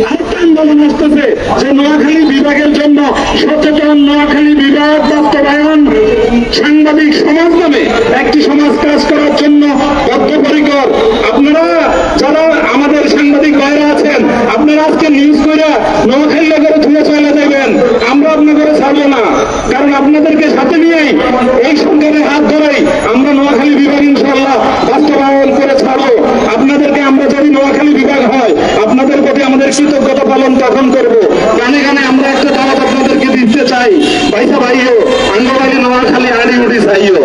আরেকটা আন্দোলন আসতেছে যে নোয়াখালী বিভাগের জন্য সচেতন নোয়াখালী বিভাগ বাস্তবায়ন সাংবাদিক সমাজ নামে একটি সমাজ কাজ করার জন্য বদ্ধপরিকর। আপনারা যারা আমাদের সাংবাদিক ভাইরা আছেন, আপনারা আজকে নিউজ করে নোয়াখালী করে ধুয়ে চলে যাবেন, আমরা আপনাদের ছাড়বো না। কারণ আপনাদেরকে সাথে নিয়েই এই সরকারের হাত ধরেই আমরা নোয়াখালী বিভাগ ইনশাআল্লাহ বাস্তবায়ন করে ছাড়বো। আপনাদেরকে আমরা যদি নোয়াখালী বিভাগ হয় আপনাদের প্রতি আমাদের কৃতজ্ঞতা পালন তখন করবো। গানে গানে আমরা একটা দাওয়াত আপনাদেরকে দিতে চাই, ভাইসা ভাইও আঙ্গবাড়ি নোয়াখালী আড়ি উড়ি চাইও।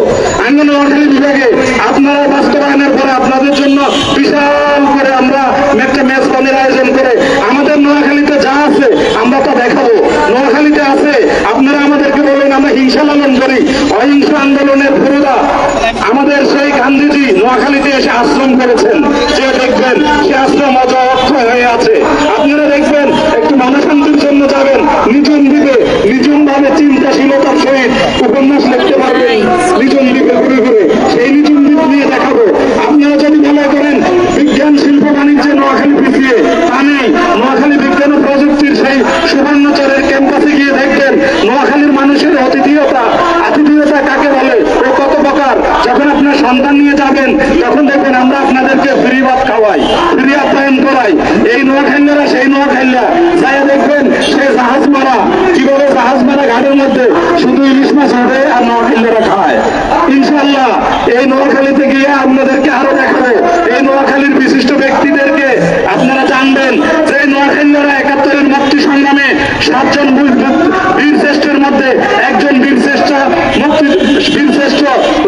আঙ্গ নোয়াখালী বিভাগে আপনারা বাস্তবায়নের পরে আপনাদের জন্য বিশাল করে আমরা একটা ম্যাচ পানের আয়োজন করে আমাদের নোয়াখালীতে যা আছে আমরা তা দেখাবো। নোয়াখালীতে আছে আপনারা আমাদেরকে বলেন আমরা হিংসা লালন করি, অহিংস আন্দোলনের পুরোটা আমাদের সেই গান্ধীজি নোয়াখালীতে এসে আশ্রম করেছেন, যে দেখবেন সে আশ্রম অর্থ হয়ে আছে। আপনারা দেখবেন একটু মনশান্তির জন্য যাবেন নিজন দ্বীপে, নিজন ভাবে চিন্তাশীলতার সহিত উপন্যাস লিখতে পারবেন নিজন দ্বীপে ঘুরে ঘুরে, সেই নিজন দ্বীপ নিয়ে দেখাবো। আপনারা যদি মনে করেন বিজ্ঞান শিল্প বাণিজ্যে নোয়াখালী পিছিয়ে, তা নেই। নোয়াখালী বিজ্ঞান ও প্রযুক্তির সেই সুবর্ণচরের ক্যাম্পাসে গিয়ে দেখবেন নোয়াখালীর মানুষের আতিথেয়তা কাকে বলে ও কত প্রকার। যখন আপনার সন্তান নিয়ে যাবেন তখন দেখবেন আমরা আপনাদেরকে ফ্রি ভাত খাওয়াই, ফ্রি আপ্যায়ন করাই। এই নোয়াখালীরা সেই নোয়াখালীরা যাই দেখবেন সে জাহাজ মারা, কিভাবে জাহাজ মারা ঘাটের মধ্যে শুধু ইলিশ মাছ ওঠে আর নোয়াখালীরা খায়। ইনশাআল্লাহ এই নোয়াখালীতে গিয়ে আপনাদেরকে আরো দেখাবো। এই নোয়াখালীর বিশিষ্ট ব্যক্তিদেরকে আপনারা জানবেন যে নোয়াখালীরা ৭১-এর মুক্তি সংগ্রামে ৭ জন বীর শ্রেষ্ঠের মধ্যে একজন বীর শ্রেষ্ঠ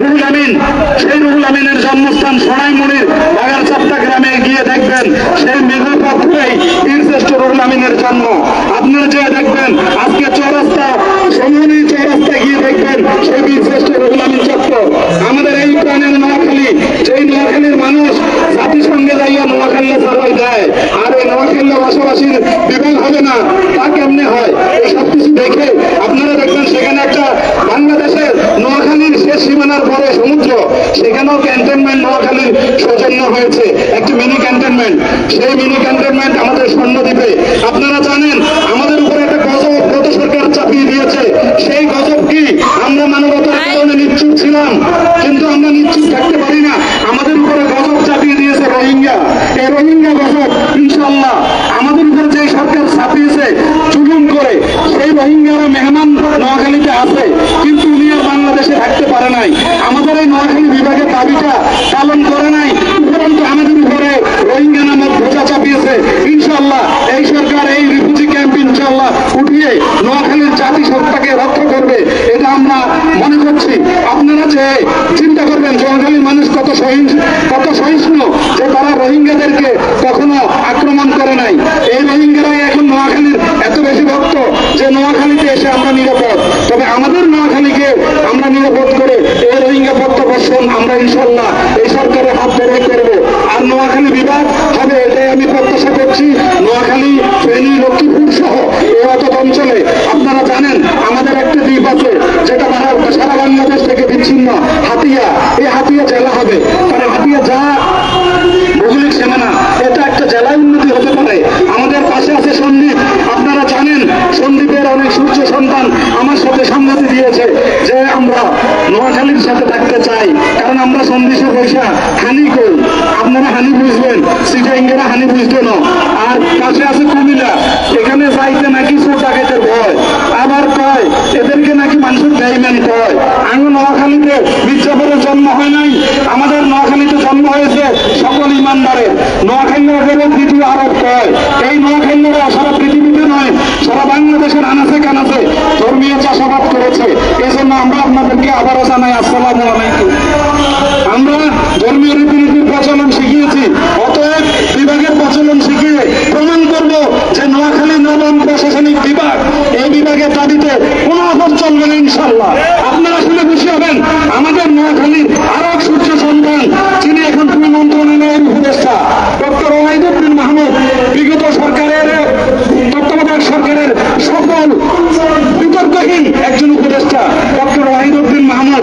রুহুল আমিন। সেই রুহুল আমিনের জন্মস্থান সোনাইমুড়ির বাগারচাপ্টা গ্রামে গিয়ে দেখবেন সেই মেঘের পক্ষেই বীর শ্রেষ্ঠ রুহুল আমিনের জন্ম। আপনারা যে দেখবেন আজকে চৌরাস্তা সমনি চৌরাস্তায় গিয়ে দেখবেন সেই বীর শ্রেষ্ঠ রুহুল আমিন চত্বর। আমাদের এই প্রাণের নোয়াখালী, যেই নোয়াখালীর মানুষ জাতিসংঘে যাইয়া নোয়াখালী সারাই দেয় আর এই নোয়াখালী বসবাসীর বিভাগ হবে না, তা কেমনে হয়? এই সব কিছু দেখে আপনারা দেখবেন সেখানে একটা বাংলাদেশের নোয়াখালীর শেষ সীমানার পরে সমুদ্র, সেখানেও ক্যান্টনমেন্ট নোয়াখালীর সৌজন্য হয়েছে, একটি মিনি ক্যান্টনমেন্ট। সেই মিনি ক্যান্টনমেন্ট আমাদের স্বর্ণদ্বীপে। আপনারা জানেন আমাদের উপরে একটা গজব গত সরকার চাপিয়ে দিয়েছে। সেই গজব কি? আমরা মানবতার কারণে নিশ্চুপ ছিলাম, কিন্তু আমরা নিশ্চুপ থাকতে পারি না। আমাদের উপরে গজব চাপিয়ে দিয়েছে রোহিঙ্গা। এই রোহিঙ্গা গজব ইনশাআল্লাহ আমাদের উপরে যে সরকার চাপিয়েছে চুলুম করে, সেই রোহিঙ্গারা মেহমান নোয়াখালীতে আছে, কিন্তু উনি আর বাংলাদেশে থাকতে পারে নাই। আমাদের এই নোয়াখালী বিভাগের দাবিটা পালন করে নাই, উপরন্তু আমাদের উপরে রোহিঙ্গা নামক বোঝা চাপিয়েছে। ইনশাআল্লাহ এই সরকার এই রিফিউজি ক্যাম্প ইনশাআল্লাহ উঠিয়ে নোয়াখালীর জাতিসত্তাকে রক্ষা করবে, এটা আমরা মনে করছি। আপনারা যে চিন্তা করবেন নোয়াখালীর মানুষ কত সহিষ্ণু যে তারা রোহিঙ্গাদেরকে কখনো আক্রমণ করে নাই। এই রোহিঙ্গারাই এখন নোয়াখালীর এত বেশি ভক্ত যে নোয়াখালীতে এসে আমরা নিরাপদ। তবে আমাদের নোয়াখালীকে আমরা নিরাপদ করে এই রোহিঙ্গা প্রত্যাবর্ষণ আমরা ইনশাআল্লাহ এই সরকারের হাত ধরে করবো। আর নোয়াখালী বিভাগ হবে এটাই আমি প্রত্যাশা করছি। নোয়াখালী, ফেনী, লক্ষ্মীপুর সহ এই অত অঞ্চলে আপনারা জানেন আমাদের একটা দ্বীপ আছে যেটা সারা বাংলাদেশ থেকে বিচ্ছিন্ন, হাতিয়া। এই হাতিয়া জেলা হবে, কারণ হাতিয়া যা ভৌগোলিক সীমানা, এটা একটা জেলায় উন্নতি হতে পারে। আমাদের পাশে আছে সন্দ্বীপ। আপনারা জানেন সন্দ্বীপের অনেক সূর্য সন্তান আমার সাথে সম্মতি দিয়েছে যে আমরা নোয়াখালীর সাথে থাকতে চাই, কারণ আমরা সন্দেশে পয়সা হানি করি। আপনারা হানি বুঝবেন, সিটাইঙ্গেরা হানি বুঝবে না। আর পাশে আছে কুমিল্লা, এখানে যাইতে নাকি চোর ডাকাতের ভয়, আবার কয় এদেরকে নাকি মানুষের বেঈমান কয়। আমি নোয়াখালীতে মির্জাপুরের জন্ম হয় নাই, আমাদের নোয়াখালীতে জন্ম হয়েছে সকল ইমানদারের। নোয়াখালীরা কেবল দ্বিতীয় আরব কয়। এই নোয়াখালীরা সারা পৃথিবীতে নয়, সারা বাংলাদেশের আনাচে কানাচে ধর্মীয় চাষাবাদ করেছে। এই জন্য আমরা আপনাদেরকে আবারও জানাই আসসালামু আলাইকুম। আমরা ধর্মীয় রীতিনীতির প্রচলন শিখিয়েছি, অতএব বিভাগের প্রচলন শিখিয়ে প্রমাণ করব যে নোয়াখালী নবম প্রশাসনিক বিভাগ, এই বিভাগের দাবিতে কোনো আপদ চলবে না ইনশাআল্লাহ। আপনারা শুনে খুশি হবেন আমাদের নোয়াখালীর আরো এক সূর্য সন্তান, যিনি এখন পুরো মন্ত্রণালয়ের উপদেষ্টা ডক্টর ওয়াহিদুদ্দিন মাহমুদ, বিগত সরকারের তত্ত্বাবধায়ক সরকারের সফল বিতর্কহীন একজন উপদেষ্টা ডক্টর ওয়াহিদুদ্দিন মাহমুদ,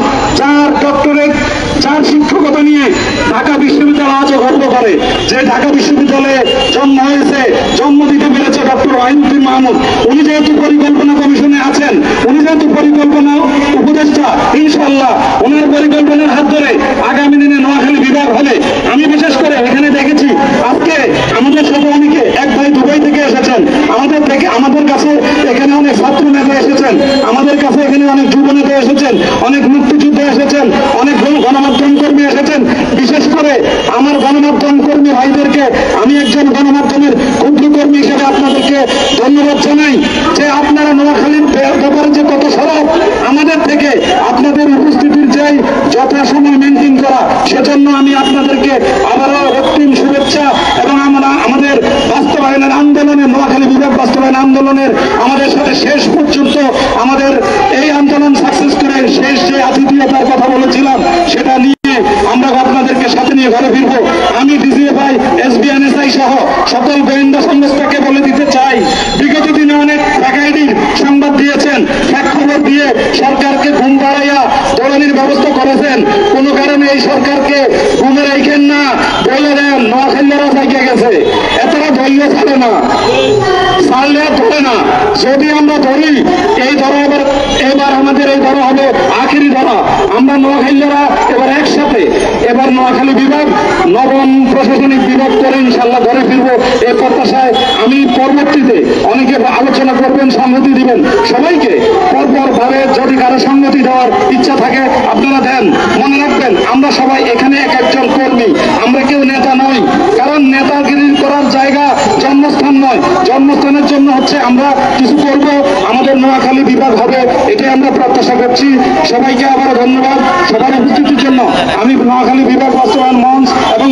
যার শিক্ষকতা নিয়ে ঢাকা বিশ্ববিদ্যালয় আজও গর্ব করে, যে ঢাকা বিশ্ববিদ্যালয়ে জন্ম হয়েছে, জন্ম দিতে ওয়াহিদুদ্দিন মাহমুদ, উনি যেহেতু পরিকল্পনা কমিশনে আছেন, উনি যেহেতু পরিকল্পনা উপদেষ্টা, ইনশাআল্লাহ ওনার পরিকল্পনার হাত ধরে আগামী দিনে নোয়াখালী বিভাগ হলে, আমি বিশেষ করে এখানে দেখেছি আজকে আমাদের সাথে অনেকে, এক ভাই দুবাই থেকে এসেছেন, আমাদের কাছে এখানে অনেক ছাত্র নেতা এসেছেন, আমাদের কাছে এখানে অনেক যুব নেতা এসেছেন, অনেক মুক্তিযুদ্ধ এসেছেন, অনেক গণমাধ্যম কর্মী এসেছেন। বিশেষ করে আমার গণমাধ্যম কর্মী ভাইদেরকে আমি একজন গণমাধ্যমের ক্ষুদ্র কর্মী হিসেবে আপনাদেরকে ধন্যবাদ জানাই যে আপনারা নোয়াখালীর ব্যাপারে যে কত সরব, আমাদের থেকে আপনাদের উপস্থিতির যে যথাসময় মেনটেন করা, সেজন্য আমি আপনাদেরকে আবারও রক্তিম শুভেচ্ছা। এবং আমরা আমাদের বাস্তবায়নের আন্দোলনে, নোয়াখালী বিভাগ বাস্তবায়ন আন্দোলনের আমাদের সাথে শেষ পর্যন্ত আমাদের এই আন্দোলন সাকসেস করে শেষ যে আতিথেয়তার কথা বলেছিলাম সেটা নিয়ে আমরা আপনাদেরকে সাথে নিয়ে ঘরে ফিরবো। আমি ডিজিএফআই, এসবিএনএসআই সহ সকল গোয়েন্দা সংস্থাকে বলে দিতে চাই, বিগত দিনে অনেক ফ্যাকাইটির সংবাদ দিয়েছেন, ফ্যাক খবর দিয়ে সরকারকে ঘুম পাড়াইয়া দৌড়ানির ব্যবস্থা করেছেন। কোনো কারণে এই সরকারকে ঘুমে রাখেন না, বলে দেন নোয়াখালীরা জায়গা গেছে, এতটা ধৈর্য ছাড়ে না, ছাড়লে ধরে না। যদি আমরা ধরি, এই ধরা এবার আমাদের এই ধরা হবে আখেরি ধরা। আমরা নোয়াখালীরা এবার একসাথে, এবার নোয়াখালী বিভাগ নবম প্রশাসনিক বিভাগ করে ইনশাল্লাহ ঘরে ফিরবো এই প্রত্যাশায়। আমি পরবর্তীতে অনেকে আলোচনা করবেন, সংহতি দিবেন, সবাইকে পরপর ভাবে যদি কারো সংহতি দেওয়ার ইচ্ছা থাকে আপনারা দেন। মনে রাখবেন আমরা সবাই এখানে এক একজন কর্মী, আমরা কেউ নেতা নই, কারণ নেতাগিরি করার জায়গা জন্মস্থান নয়। জন্মস্থানের জন্য হচ্ছে আমরা কিছু করব, আমাদের নোয়াখালী বিভাগ হবে, এটাই আমরা প্রত্যাশা করছি। সবাইকে আবারও ধন্যবাদ সবার উপস্থিতির জন্য। আমি নোয়াখালী বিভাগ বাস্তবায়ন মঞ্চ এবং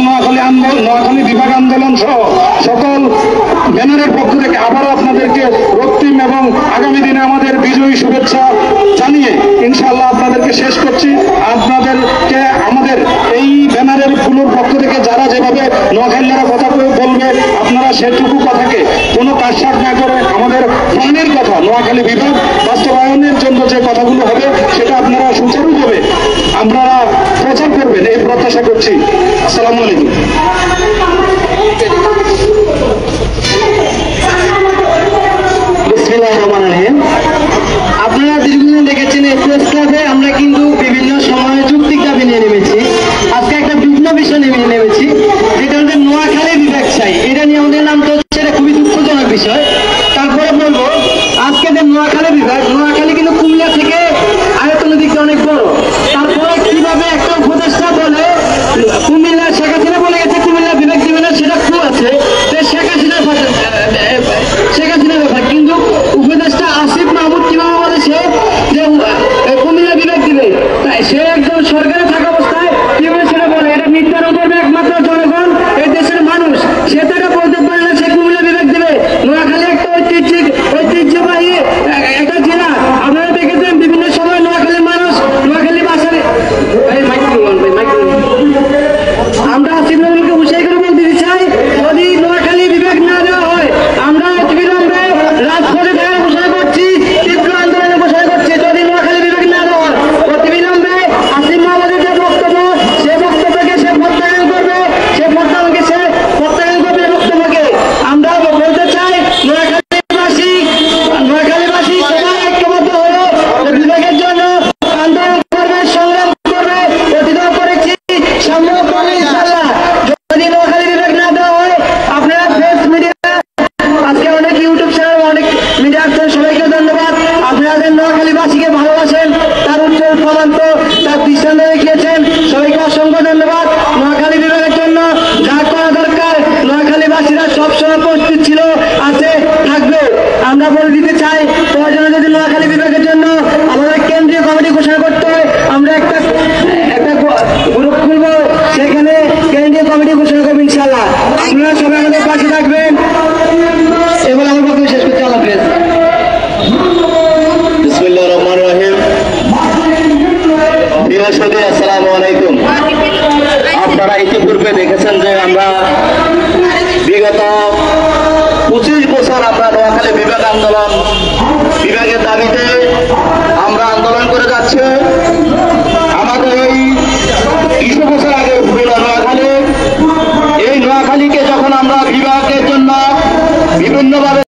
নোয়াখালী বিভাগ আন্দোলন সহ সকল ব্যানারের পক্ষ থেকে আবারও আপনাদেরকে রক্তিম এবং আগামী দিনে আমাদের বিজয়ী শুভেচ্ছা জানিয়ে ইনশাআল্লাহ আপনাদেরকে শেষ করছি। আপনাদেরকে আমাদের এই ব্যানারের গুলোর পক্ষ থেকে যারা যেভাবে নোয়াখালীরা কথা বলবে, আপনারা সেটুকু কথাকে কোনো কাটছাঁট না করে আমাদের প্রাণের কথা নোয়াখালী বিভাগ বাস্তবায়নের জন্য যে কথাগুলো হবে সেটা আপনারা সুচারুভাবে আপনারা প্রচার করবেন, এই প্রত্যাশা করছি। আসসালামু আলাইকুম। আপনারা দীর্ঘদিন দেখেছেন এই প্রেস ক্লাবে আমরা কিন্তু বিভিন্ন সময়ে যৌক্তিক দাবি নিয়ে নেমেছি। আজকে একটা ভিন্ন বিষয় নিয়ে নেমেছি, যেটা হচ্ছে নোয়াখালী বিভাগ চাই। এটা নিয়ে আমাদের নামটা হচ্ছে, এটা খুবই দুঃখজনক বিষয়। তারপরে বলবো আজকে যে নোয়াখালী বিভাগ, নোয়াখালী কিন্তু কুমিল্লা থেকে আয়তনের দিকে অনেক বড়। তারপরে কিভাবে একটা উপদেষ্টা বলে কুমিল্লা, শেখ হাসিনা বলে গেছে কুমিল্লা বিভাগ দিবে না, সেটা খুব আছে, শেখ হাসিনার ব্যাপার। কিন্তু উপদেষ্টা আসিফ মাহমুদ কিভাবে বলেছে যে কুমিল্লা বিভাগ দিবে, সে একজন সরকারে থাকা অবস্থায় কিভাবে সেটা বলে? এটা নির্ধারণ করবে একমাত্র জনগণ, এই দেশের মানুষ। সে তারা বলতে পারে না সে কুমিল্লা বিভাগ দিবে। নোয়াখালী একটা ঐতিহ্যবাহী একটা জেলা। আপনারা দেখেছেন বিভিন্ন সময় নোয়াখালীর মানুষ, নোয়াখালী ভাষার আমরা আসিফ মাহমুদকে উৎসাহী করে বলতে চাই, যদি নোয়াখালী বিভাগ না দেওয়া হয় আমরা অতিবিলম্বে রাজপথে থাকার ঘোষণা করছি, তীব্র আন্দোলনের ঘোষণা করছি। যদি নোয়াখালী বিভাগ না দেওয়া হয় অতিবিলম্বে আসিফ মাহমুদের যে বক্তব্য, সে বক্তব্যকে সে প্রত্যাখ্যান করবে, সে প্রত্যাখ্যান করবে বক্তব্যকে। আমরা বলতে চাই নোয়াখালীবাসী সবাই ঐক্যবদ্ধ হয়ে বিভাগের জন্য আন্দোলন করবে, সংগ্রাম করবে, প্রতিরোধ করেছি, সামনে করবে ইনশাআল্লাহ। যদি নোয়াখালী বিভাগ না দেওয়া হয় আপনারা প্রেস মিডিয়া, আজকে অনেক ইউটিউব চ্যানেল, অনেক মিডিয়া আছেন, সবাইকে ধন্যবাদ। আপনাদের নোয়াখালীবাসীকে ভালোবাসেন, তার উজ্জ্বল প্রমাণ তো তার দৃষ্টান্ত দেখিয়েছেন। সবাইকে অসংখ্য ধন্যবাদ। নোয়াখালী বিভাগের জন্য যা করা দরকার নোয়াখালীবাসীরা সবসময় প্রস্তুত ছিল, আছে, থাকবে। আমরা বলে দিতে চাই, প্রয়োজনে যদি নোয়াখালী বিভাগের জন্য আমাদের কেন্দ্রীয় কমিটি ঘোষণা করতে হয়, আমরা একটা গ্রুপ খুলবো, সেখানে কেন্দ্রীয় কমিটি ঘোষণা করবো ইনশাআল্লাহ। আপনারা সবাই আমাদের পাশে থাকবেন। এবার আমার বক্তব্য শেষ করতে আল্লাহ হাফেজ। বিসমিল্লাহির রহমানির রহিম। প্রিয় সুধী, আসসালামু আলাইকুম। আপনারা ইতিপূর্বে দেখেছেন যে আমরা বিগত 25 বছর আমরা নোয়াখালী বিভাগের দাবিতে আমরা আন্দোলন করে যাচ্ছি। আমাদের এই 20 বছর আগে নোয়াখালী, এই নোয়াখালীকে যখন আমরা বিভাগের জন্য বিভিন্নভাবে